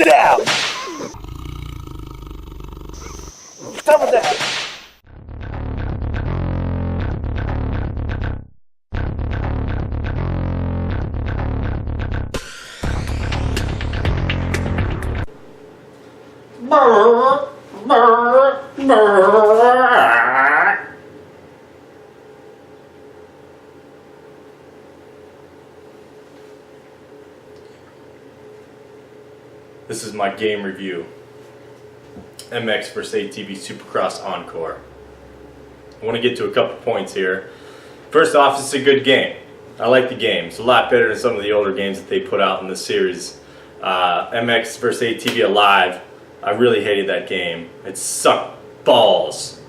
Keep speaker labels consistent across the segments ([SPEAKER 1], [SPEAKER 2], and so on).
[SPEAKER 1] Get out! Stop with that!
[SPEAKER 2] This is my game review. MX vs Atv Supercross Encore. I want to get to a couple points here. First off, it's a good game. I like the game. It's a lot better than some of the older games that they put out in the series. MX vs ATV Alive, I really hated that game. It sucked balls.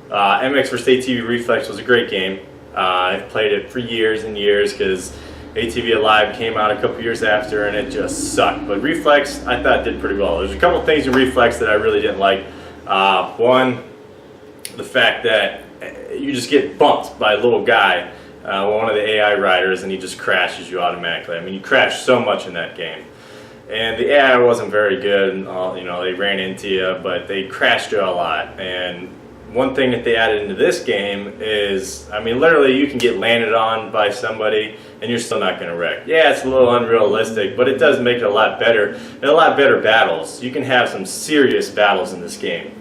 [SPEAKER 2] MX vs ATV Reflex was a great game. I've played it for years and years because ATV Alive came out a couple years after and it just sucked. But Reflex, I thought did pretty well. There's a couple things in Reflex that I really didn't like. One, the fact that you just get bumped by a little guy, one of the AI riders, and he just crashes you automatically. I mean, you crash so much in that game. And the AI wasn't very good, and you know, they ran into you, but they crashed you a lot. And one thing that they added into this game is, I mean, literally you can get landed on by somebody and you're still not going to wreck. Yeah, it's a little unrealistic, but it does make it a lot better, and a lot better battles. You can have some serious battles in this game.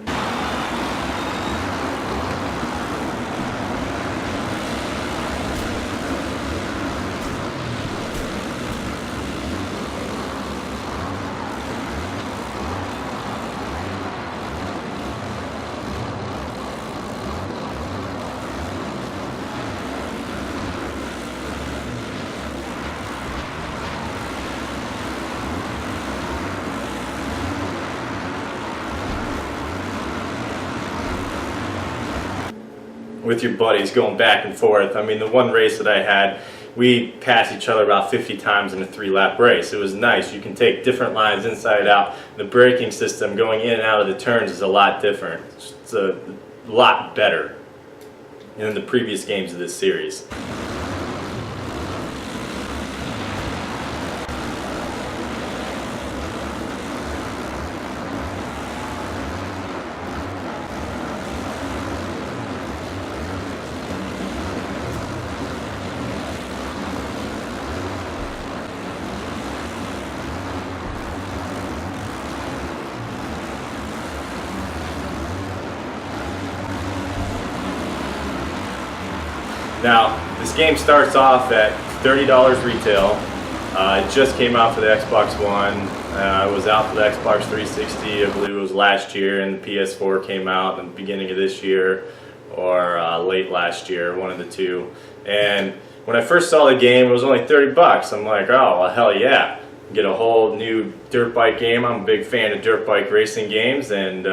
[SPEAKER 2] With your buddies going back and forth. I mean, the one race that I had, we passed each other about 50 times in a 3-lap race. It was nice. You can take different lines inside out. The braking system going in and out of the turns is a lot different. It's a lot better than the previous games of this series. Now, this game starts off at $30 retail. It just came out for the Xbox One. It was out for the Xbox 360, I believe it was last year, and the PS4 came out in the beginning of this year, or late last year, one of the two. And when I first saw the game, it was only 30 bucks. I'm like, oh, well, hell yeah. Get a whole new dirt bike game. I'm a big fan of dirt bike racing games, and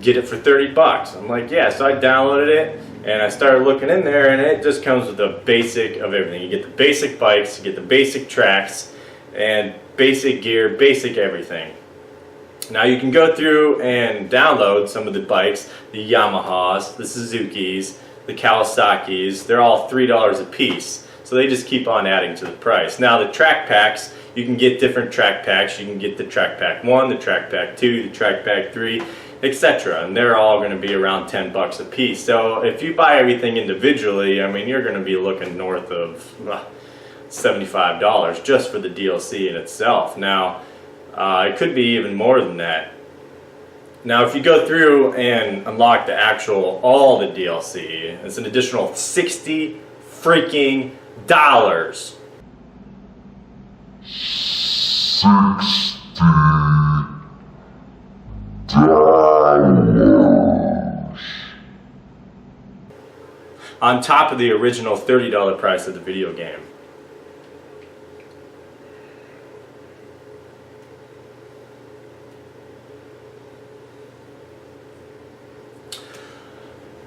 [SPEAKER 2] get it for 30 bucks. I'm like, yeah, so I downloaded it. And I started looking in there, and it just comes with the basic of everything. You get the basic bikes, you get the basic tracks, and basic gear, basic everything. Now you can go through and download some of the bikes, the Yamahas, the Suzukis, the Kawasaki's. They're all $3 a piece. So they just keep on adding to the price. Now the track packs, you can get different track packs. You can get the track pack 1, the track pack 2, the track pack 3, etc. And they're all going to be around 10 bucks a piece. So if you buy everything individually, I mean, you're going to be looking north of $75 just for the DLC in itself. Now, it could be even more than that. Now, if you go through and unlock the actual, all the DLC, it's an additional $60 freaking dollars. On top of the original $30 price of the video game.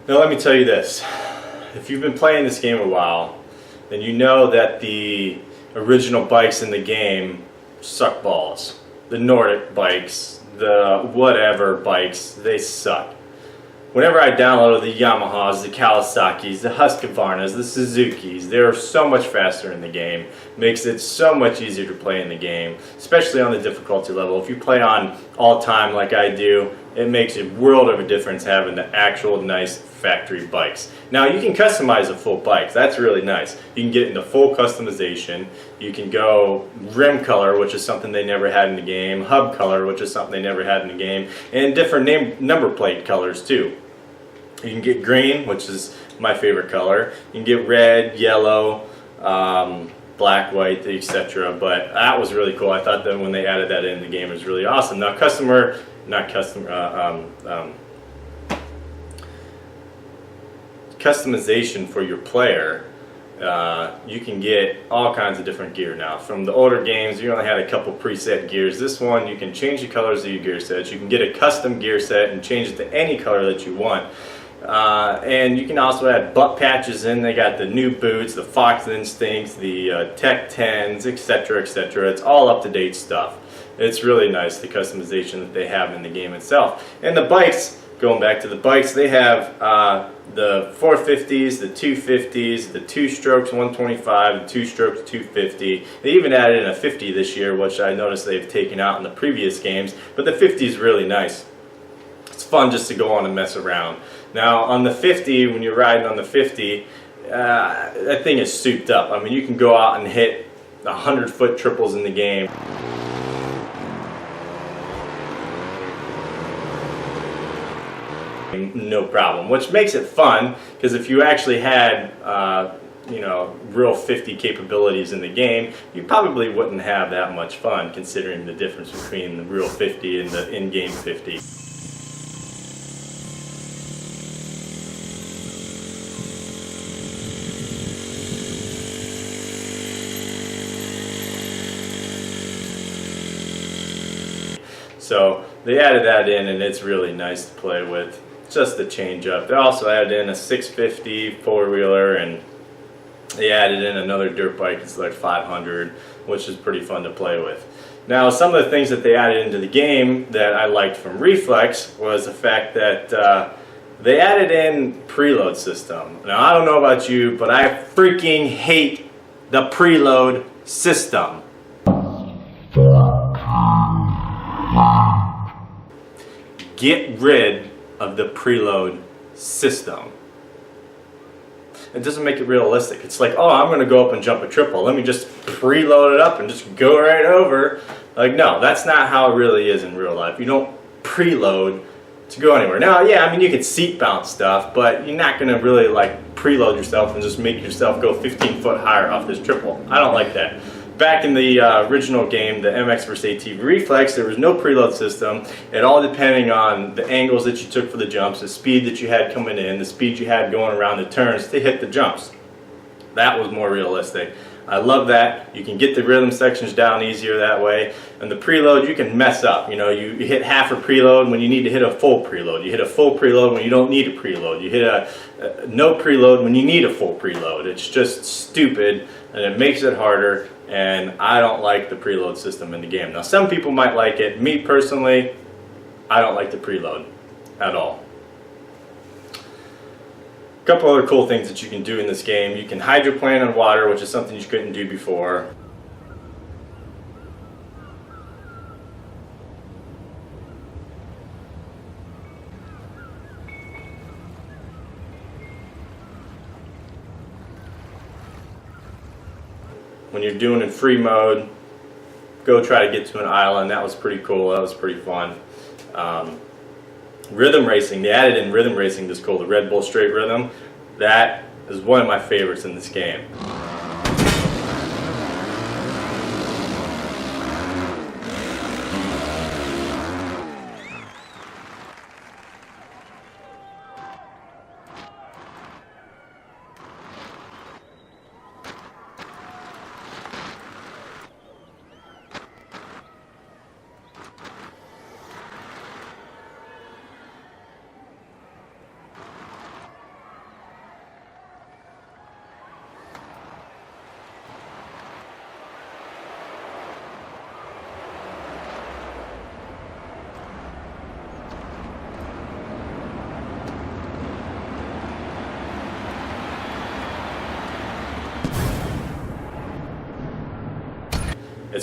[SPEAKER 2] Now let me tell you this. If you've been playing this game a while, then you know that the original bikes in the game suck balls. The Nordic bikes, the whatever bikes, they suck. whenever I downloaded the Yamahas, the Kawasaki's, the Husqvarnas, the Suzuki's, they're so much faster in the game. Makes it so much easier to play in the game, especially on the difficulty level. If you play on all time like I do, it makes a world of a difference having the actual nice factory bikes. Now you can customize a full bike. That's really nice. You can get into full customization. You can go rim color, which is something they never had in the game, hub color, which is something they never had in the game, and different number plate colors too. You can get green, which is my favorite color. You can get red, yellow, black, white, etc. But that was really cool. I thought that when they added that in the game, it was really awesome. Now, customization for your player, you can get all kinds of different gear now. From the older games, you only had a couple preset gears. This one, you can change the colors of your gear sets. You can get a custom gear set and change it to any color that you want. And you can also add butt patches in. They got the new boots, the Fox Instincts, the Tech 10s, etc., etc. It's all up-to-date stuff. It's really nice, the customization that they have in the game itself. And the bikes, going back to the bikes, they have the 450s, the 250s, the 2-strokes 125, the 2-strokes 250. They even added in a 50 this year, which I noticed they've taken out in the previous games. But the 50 is really nice. It's fun just to go on and mess around. Now on the 50, when you're riding on the 50, that thing is souped up. I mean, you can go out and hit 100-foot triples in the game. No problem, which makes it fun, because if you actually had you know, real 50 capabilities in the game, you probably wouldn't have that much fun, considering the difference between the real 50 and the in-game 50. So they added that in, and it's really nice to play with. Just the change up. They also added in a 650 four-wheeler, and they added in another dirt bike. It's like 500, which is pretty fun to play with. Now, some of the things that they added into the game that I liked from Reflex was the fact that they added in preload system. Now, I don't know about you, but I freaking hate the preload system. Get rid of the preload system. It doesn't make it realistic. It's like, oh, I'm going to go up and jump a triple. Let me just preload it up and just go right over. Like, no, that's not how it really is in real life. You don't preload to go anywhere. Now, yeah, I mean, you can seat bounce stuff, but you're not going to really like preload yourself and just make yourself go 15 foot higher off this triple. I don't like that. Back in the original game, the MX vs. Atv Reflex, there was no preload system. It all depending on the angles that you took for the jumps, the speed that you had coming in, the speed you had going around the turns to hit the jumps. That was more realistic. I love that. You can get the rhythm sections down easier that way. And the preload, you can mess up. You know, you hit half a preload when you need to hit a full preload. You hit a full preload when you don't need a preload. You hit a no preload when you need a full preload. It's just stupid, and it makes it harder. And I don't like the preload system in the game. Now, some people might like it. Me personally, I don't like the preload at all. A couple other cool things that you can do in this game. You can hydroplane on water, which is something you couldn't do before. When you're doing in free mode, go try to get to an island. That was pretty cool. That was pretty fun. Rhythm racing, they added in rhythm racing that's called the Red Bull Straight Rhythm. That is one of my favorites in this game.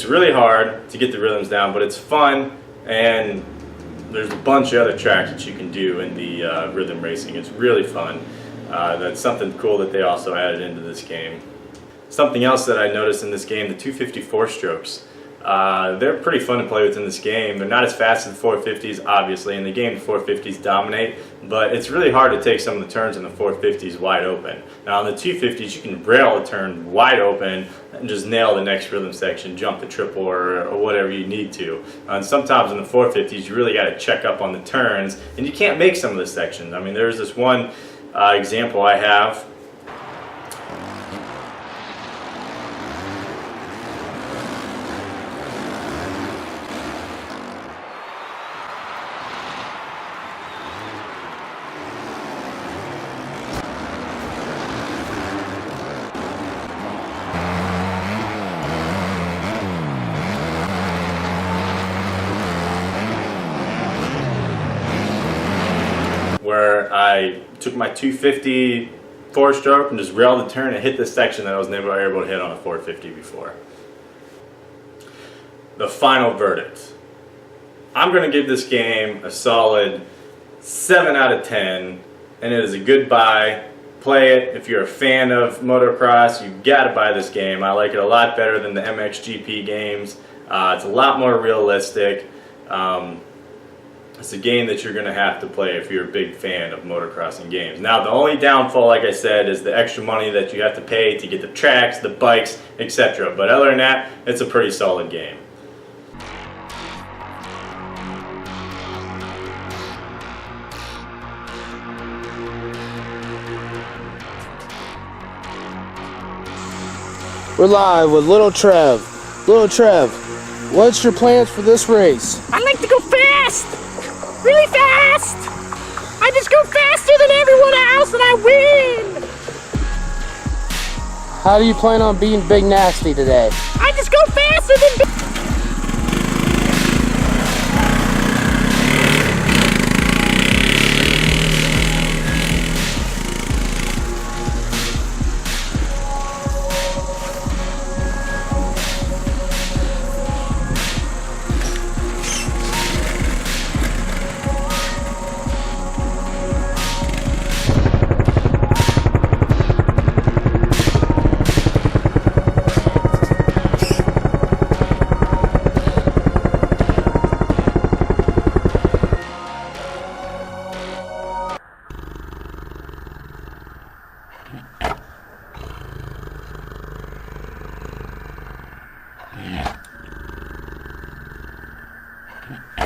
[SPEAKER 2] It's really hard to get the rhythms down, but it's fun, and there's a bunch of other tracks that you can do in the rhythm racing. It's really fun. That's something cool that they also added into this game. Something else that I noticed in this game, the 254 strokes. They're pretty fun to play with in this game. They're not as fast as the 450s, obviously. In the game, the 450s dominate, but it's really hard to take some of the turns in the 450s wide open. Now, on the 250s, you can rail a turn wide open and just nail the next rhythm section, jump the triple or whatever you need to. And sometimes in the 450s, you really got to check up on the turns, and you can't make some of the sections. I mean, there's this one example I have. Where I took my 250 four-stroke and just railed the turn and hit this section that I was never able to hit on a 450 before. The final verdict. I'm going to give this game a solid 7 out of 10, and it is a good buy. Play it. If you're a fan of motocross, you got to buy this game. I like it a lot better than the MXGP games. It's a lot more realistic. It's a game that you're going to have to play if you're a big fan of motocrossing games. Now, the only downfall, like I said, is the extra money that you have to pay to get the tracks, the bikes, etc. But other than that, it's a pretty solid game.
[SPEAKER 1] We're live with Little Trev. Little Trev, what's your plans for this race?
[SPEAKER 3] I like to go fast! Really fast! I just go faster than everyone else and I win!
[SPEAKER 1] How do you plan on being Big Nasty today?
[SPEAKER 3] I just go faster than
[SPEAKER 4] Yeah.